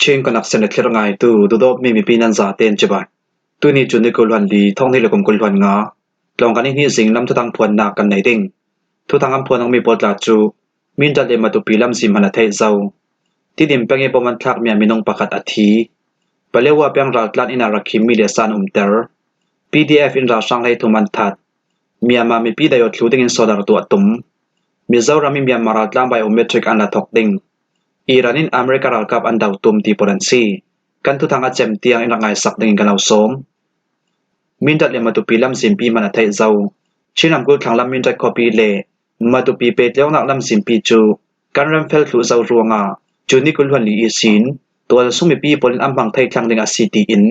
Chen kanak senet ler ngai tu dodop mi pinan za ten cheba tu ni chun ni kulwan li thong ni le kom kulwan nga long kan ni sing lam thang phon na kan nei ding thu thang am phon ang mi potla chu min da le ma tu pilam sim hana thai zau ti dim penge poman thak mia minong pakhat athi palewa peng ral tlan ina rakhim mi le san ter PDF in ra sang lai thuman that Myanmar mi pi dayot thuding in sodar tu atum Mizoram mi Myanmar tlam biometric an la thok ding Iranin America ral kap an daw tum ti poransi kan tu thang a chem tiang in rangai sak ding galaw som min dat le matu pilam simpi man athai zau chinam gul thang lam min dat copy le matu pi pe tlong nak lam simpi chu kan ram fel thu zau ruanga chuni kul hwan li isin tol sumi pi polin am bang thai thang ding a city in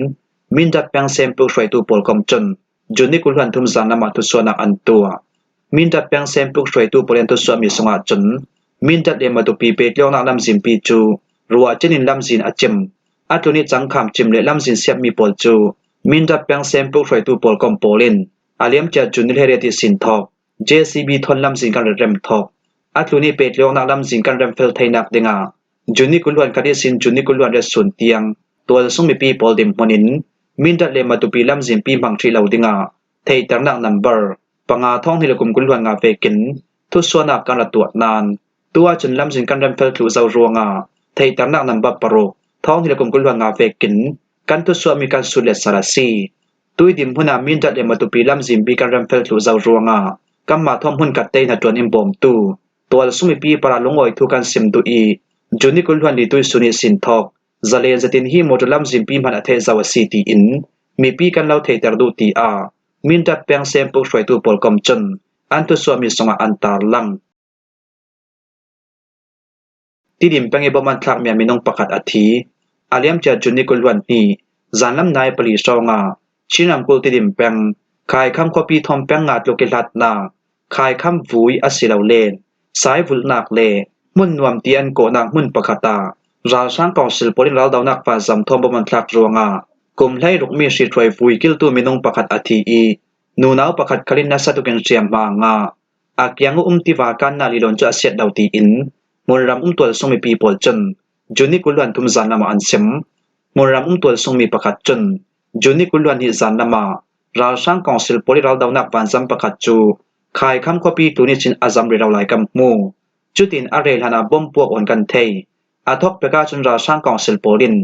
min dat pang sem pu hroi tu pol kom chon juni kul hwan thum zan nama tu sonak an tua min dat pang sem pu hroi tu polen tu swami songa chon min dat le matu pi pe tlong nak lam simpi chu ruwa chenin lam zin achem atuni changkham chim le lam zin siap mi pol chu min dat pang sem pu hroi tu pol kom polin aliam cha chunil hereti sin thok JCB thon lam zin kan rem thok atuni pe tlong nak lam zin kan rem fel thainak dinga juni kulwan kadi sin juni kulwan re sun tiang tol sumi pi pol dim monin min dat le matu pi lam zin pi bang thri lo dinga thei tarnak number panga thong ni le kum kulwan nga vekin thu sona kan la tuat nan tua chun lam zin kan rem fel thu zau ruanga thei tarnak number parok thong ni le kum kulwan nga vekin kan tu swami kan sulet sarasi tui dim huna min dat le matu pi lam zin pi kan rem fel thu zau ruanga kamma thom hun kat te na tuan im bom tu tol sumi pi para longoi thu kan sim tu i juni kulwan li tui suni sin thok zale zatin hi modulam zin pi man athe zaw city in mi pi kan lau thei tar du ti a min dat peng sem pu hroi tu pol kom chon an tu swami songa antar lang tidim penge boman thlak mia minong pakhat athi aliam cha juni kulwan ni zanlam nai pali songa chinam kul tidim peng khai kham copy thom peng ngat lokelat na khai kham vui asilau len sai vul nak le mun nuam ti an ko nak mun pakhata ral sang council polin ral daw nak pa zam thom boman thlak ruanga kum hlai ruk mi shi throi vui kil tu minong pakhat athi i nu naw pakhat khalin na satuken siam ma nga akyang ti wa kan na lilon cha set daw ti in Murram tol songmi people chun juni kulwan thum zan nama ansem Murram tol songmi pakhat chun juni kulwan hi zan nama ral sang council poli ral daw nak panzam pakhat chu khai kham copy tuni chin azam ri raw lai kam mu chutin arel hana bom puak on kan thei athok peka chun ral sang council polin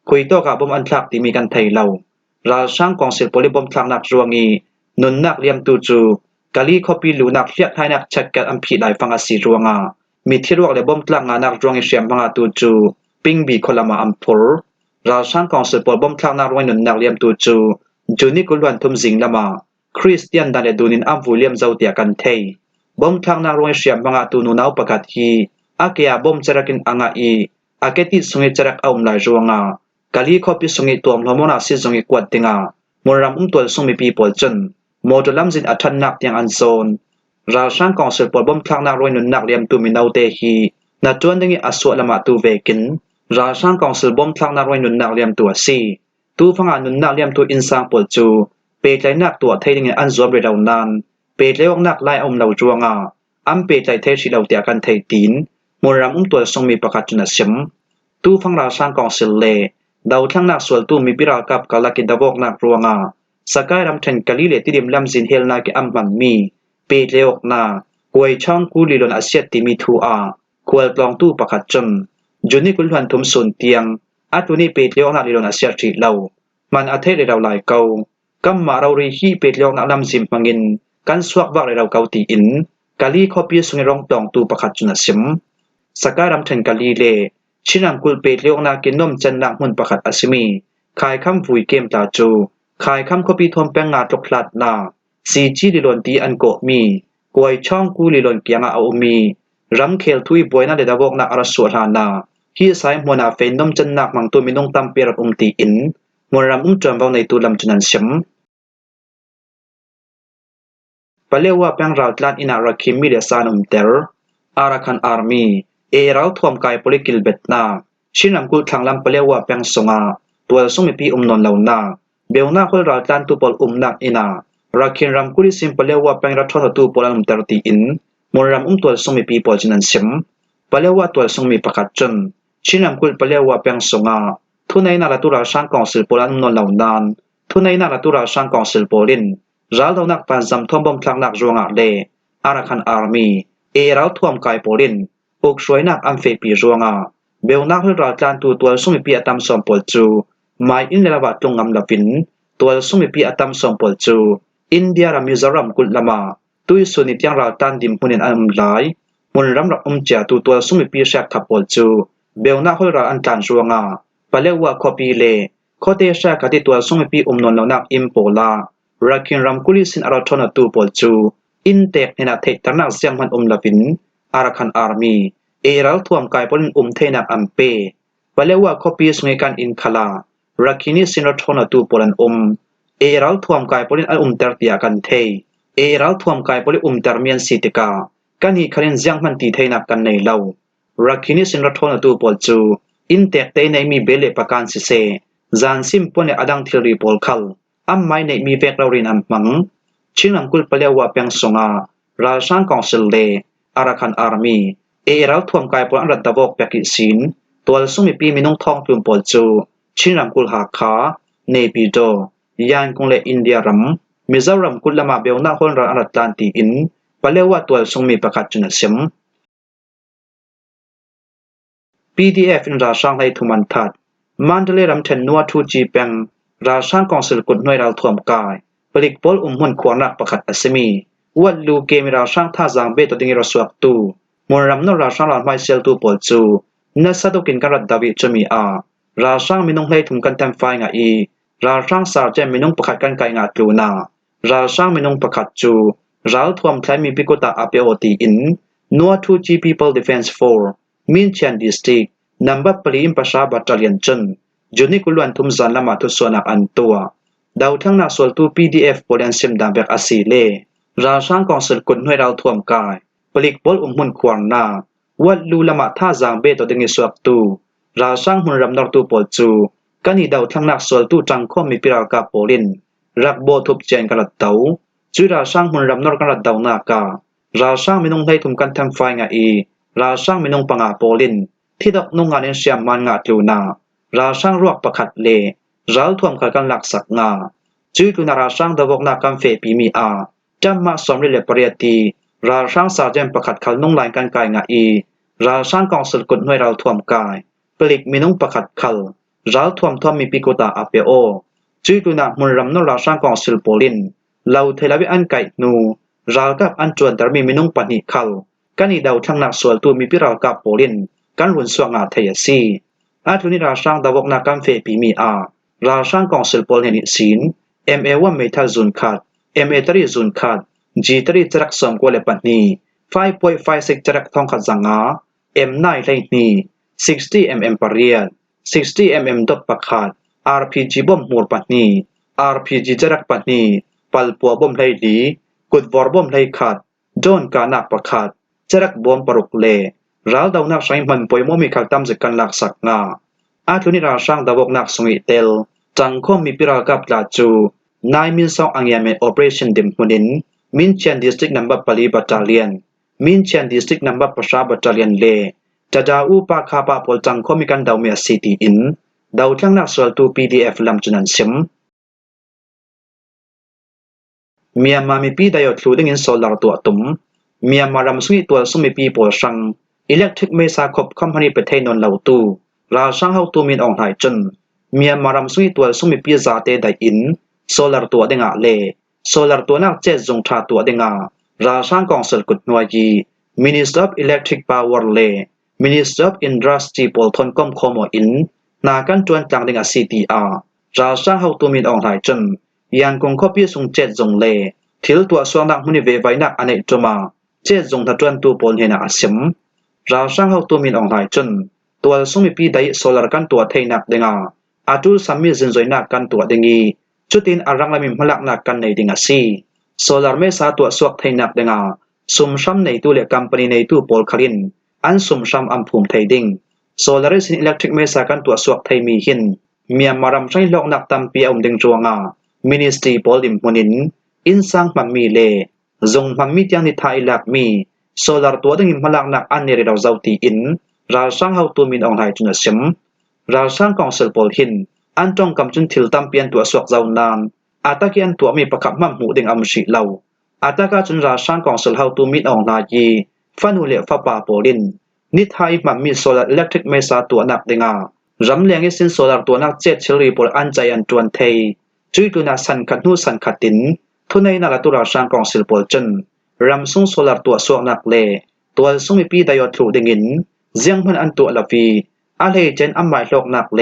khuito ka bom an thlak ti mi kan thei lo ral sang council poli bom thlak nak ruangi nun nak liam tu chu kali copy lu nak hliat hai nak chat kat am phi lai fanga si ruanga mi thiruak le bom tlak nga nak rong siam manga tu chu pingbi kholama amphur ral sang council pol bom tlak nak rong nun nak liam tu chu juni kulwan thum jing lama christian dale dunin am william zautia kan thei bom tlak nak rong siam manga tu nu naw pakat hi akya bom charakin anga i aketi sungi charak aum lai ruanga kali khopi sungi tom hlomona si zongi kwat tinga moram tol sungmi people chun modulam jin athan nak tiang an zone ral sang council pol bom thlak nak roi nun nak liam tu minau te hi na tuan dingi aso lama tu vekin ral sang council bom thlak nak roi nun nak liam tu asi tu phanga nun nak liam tu insang pol chu pe tlai nak tu thei dingi an zom re daw nan pe tlewak nak lai om lo ruanga am pe tlai the si lo tia kan thei tin moram tol songmi pakhat chuna sim tu phang ral sang council le daw thlang nak sol tu mi piral kap kalaki dawok nak ruanga sakai ram then kali le tidim lam zin hel na ki am man mi pe leok na koi chang ku lilon asiat ti mi thu a kwal tlong tu pakhat chun juni kulhan thum sun tiang atuni pe leok na lilon asiat thi lo man athe le raw lai kau kam ma raw ri hi pe leok na lam sim mangin kan suak wak le raw kau ti in kali khopi sungi rong tong tu pakhat chuna sim sakaram then kali le chinam kul pe leok na kinom chan nak mun pakhat asimi khai kham vui kem ta chu khai kham khopi thom peng nga toklat na si chi lilon ti an ko mi koi chong ku lilon kyanga au mi ram khel thui boina le dawok na arasu hlana hi sai mona fenom chan nak mang tu minong tam per ti in moram chom baw nei tu lam chunan sim palewa pang ral tlan ina rakhim mi le sanum ter Arakan army e raw thom kai polikil betna shinam kul thanglam palewa pang songa tual sumi pi non launa beuna khol ral tlan tu pol nak ina Rakhin ram kuli simpalewa pengra thotha tu polam tarti in moram tol songmi pi poljinan sim palewa tol songmi pakhat chun ชินำกุลปะเลวว่าเปียงสงาทุนในนาลตุราช่างกองศิลป์โปแลนด์นนเหล่านานทุนในนาลตุราช่างกองศิลป์โปลินรัลดานักปานจำท่วมบ่มทางนักจวงอาเลอารัคันอาร์มีรัลท่วมกายโปลินอุกช่วยนักอัมเฟปีจวงอาเบลนักรัลจานตัวสุมิปีอตัมสมปอลจูไม่อินเลวาตรงงำลาวินตัวสุมิปีอตัมสมปอลจูอินเดียรามิซารัมกุลลามาตุยสุนิตยังรัลตันดิมพุนินอัมไลมุนรัมรัมเจตัวสุมิปีแชกขับปอลจูเบลนักรัลอันตันจวงอาปะเลวาคอปีเลข้อเตชะกติตัวสุมิปีนนเหล่านักอิมโปลารักินรัมกุลิสินอาราทอนตูปอลจูอินเตกในนาเทตนักเสียงมันลาวินอารัคันอาร์มีรัลท่วมกายปลินเทนักอัมเปปะเลวาคอปีสงกันอินคาลารักินิสินอาราทอนตูปอลันรัลท่วมกายปลินอันเตอร์ติยากันเทรัลท่วมกายปลินเตอร์เมียนสิติกากันฮีคันเสียงมันตีเทนักกันในเลารักินิสินอาราทอนตูปอลจูอินเตกเตในมีเบเลปกันสิเซจานซิมปนอดังทิรีปอลคัลอัมไม่ในมีเวกเรารินอัมมังชิงลำกุลปะเลวว่าเปียงสงาราช่างกองศิลเลอารัคันอาร์มีรัลท่วมกายปนอันรัตตะวกเปกิสินตัวสุมิปีมินงทองตุมปอลจูชิงลำกุลหาคาเนปิโดยานกงเลอินเดียรัมมิซารัมกุลละมาเบลนาฮอนรัลอัตลันติอินปะเลวว่าตัวสุมิประกาศจุนเซม PDF อินราช่างให้ทุมันทัดมันทะเลรำเทนนัวทูจีเปงราช่างกองศิลกุลหน่วยเราท่วมกายปลิกปอลหุ่นขวานักประคัดอัสมีวัดลูเกมราช่างท่าจางเบตติงรสวกตูมรำนราช่างหลานไมเซลตูปอลจูนัสตุกินการัดดาวิจมีอาราช่างมินงให้ทุมกันเต็มไฟงาอีราช่างสารเจมินงประคัดกันไกงาตูนาราช่างมินงประคัดจูรัลท่วมไทยมีปิกุตาอเปโอตีอินนัวทูจีพีเปิลดิเฟนส์4มินเชียนดิสติกนัมบับปลีอิมปะชาบัตเลียนจนจุนิกุลวันทุมจันละมาทุสวนักอันตัวดาวทั้งนักสวลตู PDF โปเลนซิมดังเบกอาซีเลราช่างกองศิลกุลหน่วยเราท่วมกายปลิกปอลหุ่นขวางนาวัดลูละมาท่าจางเบตดิงสวกตูราช่างหุ่นรำนอตูปอลจูกันนี่ดาวทั้งนักสวลตูจังคอมมีปิรากาโปลินรักโบทุบเจนกระเตาจุราช่างหุ่นรำนอกระเตานาการาช่างมินงให้ทุมกันทำไฟงาอีราช่างมินงปังอาโปลินที่ดอกนุ่งงานเสียมมันงาตูนาราช่างรวกประคัดเลรัลท่วมกันหลักสักงาจุยตุนาราช่างดวกนากัมเฟปีมีอาจำมาสมเรเลปเรียตีราช่างสาเจมประคัดขัลนุ่งลายกันกายงาอีราช่างกองสลกุลหน่วยเราท่วมกายปลิกมินุงประคัดขัลรัลท่วมมีปิโกตาอาเปโอจุยตุนามุนรำนราช่างกองสิลโปลินเหล่าเทลาวิอันไก่นูรัลกับอันจวนตรมีมินุงปนิขัลกันนี่ดาวทั้งนักสวลตูมีปิรากับโปลินกันรุนสวงอาเทียซีอาทุนิราช่างดาวกนากัมเฟปีมีอาราช่างกองศิลปอลเฮนิสิน MA1 เมทัลซุนคัด MA3 ซุนคัด G3 จรักสมกวเลปันนี 5.56 จรักทองขัดสังอา M9 ไลนี 60mm ปะเรียด 60mm ดบปะขัด RPG บอมหัวปันนี RPG จรักปันนีปัลปัวบอมไลดีกุดวอร์บอมไลขัดโดนกานักปะขัดจรักบอมปรุกเลรัลดาวนักใช้มันป่วยมมีขัดตามจากกันหลักสักงาอาทุนิราช่างดาวกนักสงอิเตลจังคมมีปิรากับลาจูนายมินซองอังยาเมโอเปอเรชั่นดิมมุนินมินเชียนดิสตริกนัมบับปลีบัตตาเลียนมินเชียนดิสตริกนัมบับประชาบัตตาเลียนเลจะดาอูปาคาปาปอลจังคมมีกันดาวเมียซีตีอินดาวทั้งนักสวลตู PDF ลำจุนันซิมเมียมามีปีได้ยอดรู้ดึงอินโซลาร์ตัวตุ่มเมียมารำสุยตัวสุมีปีปอชังอิเล็กทริกเมซาคบคอมพานีประเทศนนเหล่าตูราช่างเฮาตูมินอองหายจนเมียมารำสุยตัวสุมีปีซาเตได้อินโซลาร์ตัวเดงาเลโซลาร์ตัวนักเจ็ดจงทาตัวเดงาราช่างกองสลกุดนวยี Minister of Electric Power เล Minister of Industry ปอลทนก้มโคโมอินนากันจวนจังเดงา CTR ราช่างเฮาตูมินอองหายจนยังคงคบปีสงเจ็ดจงเลทิลตัวสวงนักมุนิเวไวนักอเนจมาเจ็ดจงทัดจวนตัวปนเฮนาอาเซมราช่างเฮาตัวมินอองหายจนตัวสมิปีได้โซลาร์กันตัวเทนักเดงาอาจูซัมมิซินจอยนักกันตัวเดงีจุดินอารังลามิมพลักนักกันในดิงาซีโซลาร์เมซาตัวสวกเทนักเดงาสุมชัมในตัวเล็กกัมปนีในตัวปอลคารินอันสุมชัมอัมพุมไทยดิงโซลาร์สินอิเล็กทริกเมซากันตัวสวกไทยมีหินเมียมารำใช้ลอกนักตัมปีอมดิงจวงามินิสตรีปอลิมมุนินอินซังมัมมีเลจงมัมมีเตียงนิทายลักมีโซลาร์ตัวดึงพลังนักอันเนเรดาวเจ้าตีอิน ราสังเฮาตูมินอองไห้จุนซิมราสังกองเซลปอลหินอันจงกำจุนทิลตัมเปียนตัวสวกเจ้านานอาตากีอันตัวมีประคับมั่มหูดิงอัมชิเลาอาตากาจุนราสังกองเซลเฮาตูมินอองนายีฟันหูเลฟาปาโปลินนิทายมัมมีโซลาร์อิเล็กทริกเมซาตัวนักดิงารำเลียงสินโซลาร์ตัวนักเจ็ดเชลีปอลอันใจอันจวนเทยจุยตุนาสันขัดนูสันขัดตินทุนในนาลตุราสังกองเซลปอลจันรำซุงโซลาร์ตัวสวกนักเลตัวซุงมีปีดายอทรูดิงินเจียงพันอันตัวลาฟีอาเลเจนอัมไมลอกนักเล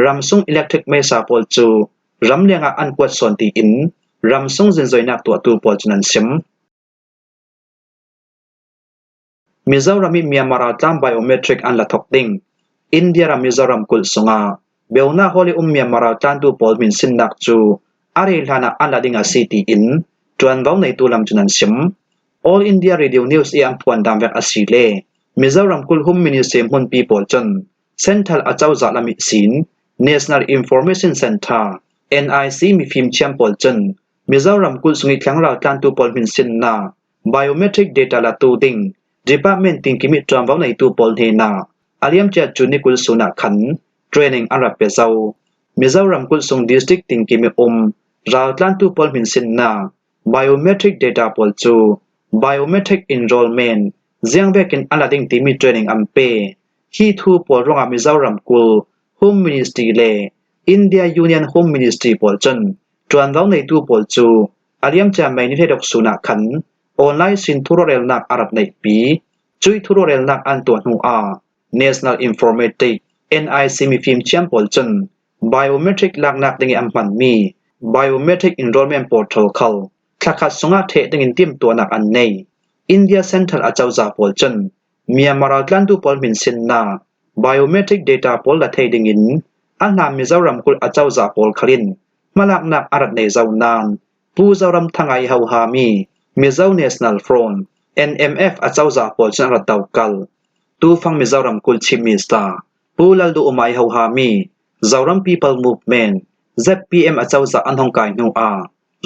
รำซุงอิเล็กทริกเมซาปอลจูรำเลียงอันกวดส่วนตีอินรำซุงจินจอยนักตัวตูปอลจุนันซิมมิซารามิเมียมาราตามไบโอเมตริกอันละทอกดิงอินเดียรามิซารามกุลสุงาเบลนาฮอลิเมียมาราตานตูปอลมินสินนักจูอารีลานาอันละดิงอาซีตีอินจวนบ้องในตูลำจุนันซิม All India Radio News อีอัมพวนดามเวกอาซีเลมิซารามกุลฮุมมินิเซมฮุนปีปอลจันเซ็นทรัลอาเจ้าจัลามิสิน National Information Center NIC มีฟิล์มเชียมปอลจันมิซารามกุลสุงิคลังราตานตูปอลมินสินนา Biometric Data ละตูดิงDepartment ติงกิมิตรามบ้องในตูปอลเฮนาอาลียมเจจุนิกุลสุนัขัน Training อารับเปเซามิซารามกุลสุง District ติงกิมิราตานตูปอลมินสินนา Biometric Data ปอลจู Biometric Enrollment เจียงเบกินอาลาดิงติมิ Training อัมเปฮีทูปอลรองอามิซารามกุล Home Ministry เล India Union Home Ministry ปอลจันจวนบ้องในตูปอลจูอาลียมเจไม่นิเทศกสุนัขันออนไลน์สินทุโรเรลนักอารับในปีจุยทุโรเรลนักอันตัวหัวNational Informatic NIC มีฟิล์มเชียมปอลจัน Biometric ลักนักดิงอัมพันมี Biometric Enrollment Portal เขาคลักขัดสงาเทดิงติมตัวนักอันใน India Central อาเจ้าจาปอลจันเมียมาราตลันตูปอลมินสินนา Biometric Data ปอลละเทดิงินอันนามิซารามกุลอาเจ้าจาปอลคลินมาลักนักอารับในเจ้านานปูซารามทั้งไอเฮาฮามีมิซาว National Front NMF อาเจ้าจาปอลจันรัตเตากลตูฟังมิซารามกุลชิมิสตาปูลัลดูอมัยเฮาฮามีซาราม People Movement ZPM อาเจ้าจาอันฮองไกนูอา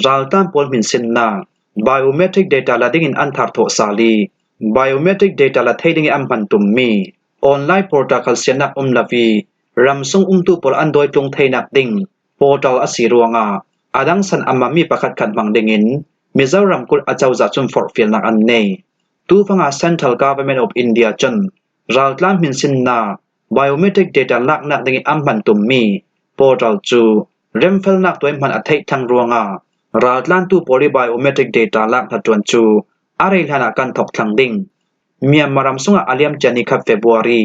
ราลตันปอลมินสินนา Biometric Data ละดิงินอันทาร์โตซาลี Biometric Data ละเทดิงินอัมพันตุมมีออนไลน์ Protocol เสียนักลาวีรำซุงตูปอลอันโดยตรงเทนักดิง Portal อสีรวงอาดังสันอัมมามีประคัดขัดมังดิงินมิซารามกุลอาเจ้าจาจุนฟอร์ฟิลนักอันเนตูฟังCentral Government of India จันราลตันมินสินนา Biometric Data ลักนักดิงินอัมพันตุมมี Portal จูเรมเฟลนักตัวมันอัฐิทั้งรวงราตลันตูปอลิ Biometric Data ลักทัดจวนจูอารีลานากันถกทั้งดิ่งเมียมารำสุงอาเลียมจันิคับเฟบรุรี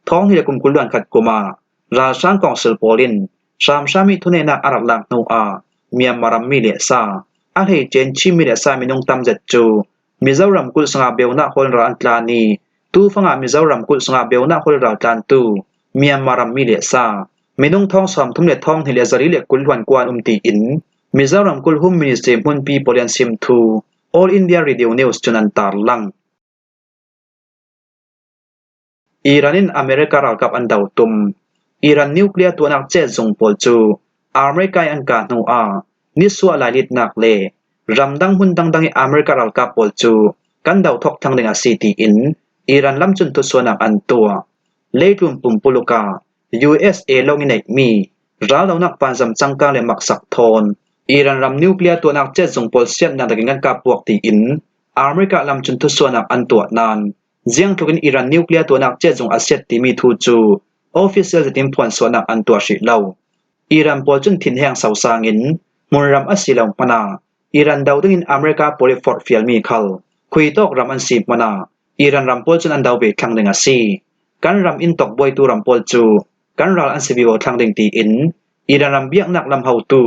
ท้องที่กุมกุลวันขัดกุมาราสังกองเซลปอลินสามชามิทุเนนักอารักลักนูอาเมียมารำมิเลซาอาเฮเจนชิมิเลซามินงตัมเจจูมิซารามกุลสงาเบลนาฮอลราอันตลานีตูฟังมิซารามกุลสงาเบลนาฮอลราตันตูเมียมารำมิเลซามินงท้องสามทุ่มเล็ดท้องเฮเลซาริเลกุลวันกวนตีอินมิซารามกุลฮุมมินิสเตมฮุนปีโปเลียนซิมทู All India Radio News จุนันตาร์ลังอิรันินอเมริการัลกับอันดาวตุมอิรันนิวเคลียร์ตัวนักเจ็ดส่งปอลจูอเมริกาอันกาโนอานิสวาลาลิดนักเลรำดังหุ่นดังอเมริการัลกับปอลจูกันดาวทอกทั้งเดงอาซีตีอินอิรันล้ำจุนทุสวนักอันตัวเลตุมปุ่มปุลุกา USA ลงอินเอกมีราลาวนักปันจำจังกาเลมักสักทอนอิรันรำนิวเคลียร์ตัวนักเจ็ดส่งปอลเซียนนักดังกับพวกตีอินอเมริกาล้ำจุนทุสวนักอันตัวนานเจียงทุกินอิรันนิวเคลียร์ตัวนักเจ็ดส่งอาเซียตีมีทูจูออฟฟิเชียลจะติมพวนสวนักอันตัวสิเลาอิรันปอลจุนถิ่นแห่งเสาสางินมุนรำอัสิลงปนาอิรันดาวดึงอินอเมริกาโพลิฟอร์ดฟิลมีคัลคุยตอกรำอันสีปนาอิรันรำปอลจุนอันดาวเบททางเดงอาซีกันรำอินตอกบอยตูรำปอลจูกันรัลอันสิบิโอทางเดงตีอินอิรันรำเบียกนักลำเฮาตู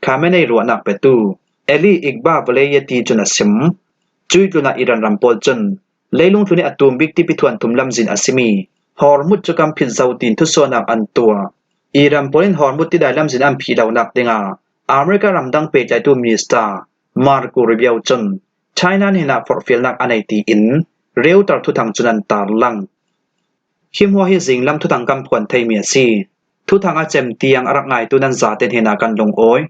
คาไม่ในรัวนักเปตูเอลีอีกบ้าเบลยตีจุนสิมจุยตุนาอิรันรำปอลจุนเลยลงทุนในอัตุมบิกที่พิทวนทุมลำจินอาซิมีฮอร์มุดจะกำพินเซาตินทุสวนักอันตัวอิรันปอลินฮอร์มุดที่ได้ลำจินอันพีดาวนักเดงอเมริการำดังเปใจตูมินิสตามาร์โกริเบียวจุนไชน่าเนนักฟอร์ฟิลนักอันไอตีอินเร็วตัดทุทังจุนันตาลังคิมหัวฮิซิงลำทุทังกำพวนไทยเมียซีทุทังอาเจมเตียงรักไงตุนันซาเตนเฮนากันลงโอย